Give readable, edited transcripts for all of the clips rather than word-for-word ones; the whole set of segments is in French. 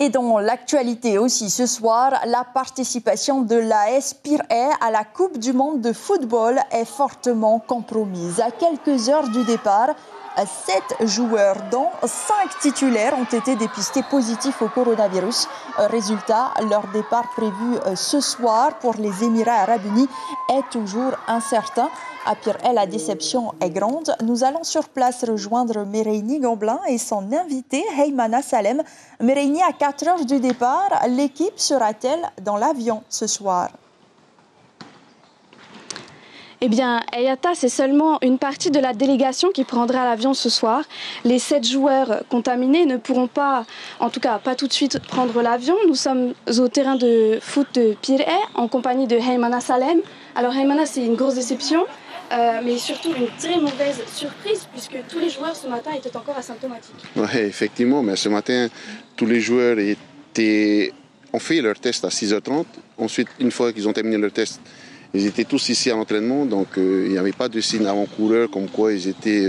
Et dans l'actualité aussi ce soir, la participation de l'AS Pirée à la Coupe du monde de football est fortement compromise. À quelques heures du départ, 7 joueurs, dont 5 titulaires, ont été dépistés positifs au coronavirus. Résultat, leur départ prévu ce soir pour les Émirats arabes unis est toujours incertain. À Pirée, la déception est grande. Nous allons sur place rejoindre Mereini Gamblin et son invité, Heymana Salem. Mereini, à 4 heures du départ, l'équipe sera-t-elle dans l'avion ce soir ? Eh bien, Eyata, c'est seulement une partie de la délégation qui prendra l'avion ce soir. Les 7 joueurs contaminés ne pourront pas, en tout cas pas tout de suite, prendre l'avion. Nous sommes au terrain de foot de Pirée en compagnie de Heymana Salem. Alors Heymana, c'est une grosse déception, mais surtout une très mauvaise surprise puisque tous les joueurs ce matin étaient encore asymptomatiques. Oui, effectivement, mais ce matin, tous les joueurs ont fait leur test à 6h30. Ensuite, une fois qu'ils ont terminé leur test, ils étaient tous ici à l'entraînement, donc il n'y avait pas de signe avant-coureur comme quoi ils étaient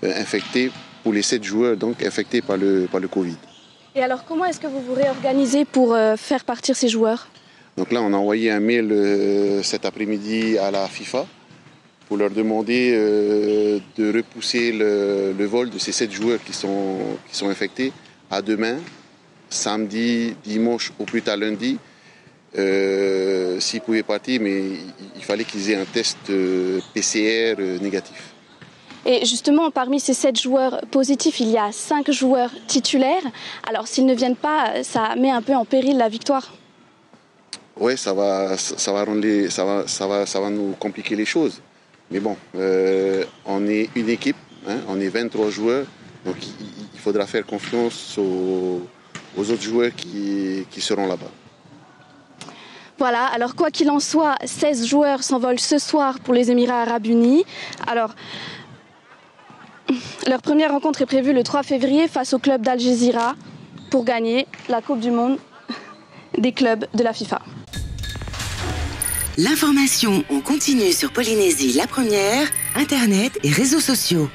infectés. Pour les 7 joueurs, donc infectés par le Covid. Et alors, comment est-ce que vous vous réorganisez pour faire partir ces joueurs ? Donc là, on a envoyé un mail cet après-midi à la FIFA pour leur demander de repousser le vol de ces 7 joueurs qui sont infectés à demain, samedi, dimanche ou plus tard lundi. S'ils pouvaient partir, mais il fallait qu'ils aient un test PCR négatif. Et justement, parmi ces 7 joueurs positifs, il y a 5 joueurs titulaires. Alors, s'ils ne viennent pas, ça met un peu en péril la victoire. Oui, ça va nous compliquer les choses. Mais bon, on est une équipe, hein, on est 23 joueurs, donc il faudra faire confiance aux autres joueurs qui seront là-bas. Voilà, alors quoi qu'il en soit, 16 joueurs s'envolent ce soir pour les Émirats arabes unis. Alors, leur première rencontre est prévue le 3 février face au club d'Al Jazeera pour gagner la Coupe du monde des clubs de la FIFA. L'information en continu sur Polynésie la première, Internet et réseaux sociaux.